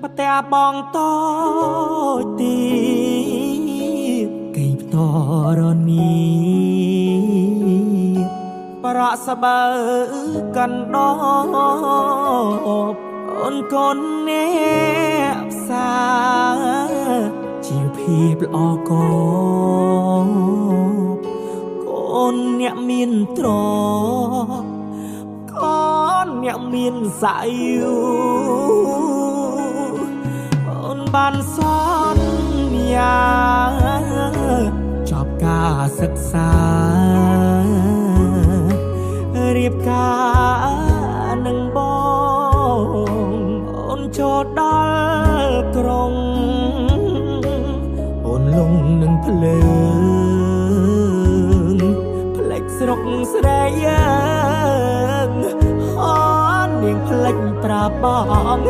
បតែបងតូចទីកេងផ្តរនេះប្រក់សបើកណ្ដោអូនកូនអ្នកផ្សារជាភាពល្អកកូនអ្នកមានត្រកូនអ្នកមានស័យអូនបានសន្យាចប់ការសិក្សារៀបការនឹងបងអូនចូលដល់ក្រុងអូនលងនឹងភ្លើងផ្លេចស្រុកស្រីអូននាងផ្លេចប្រាប់បង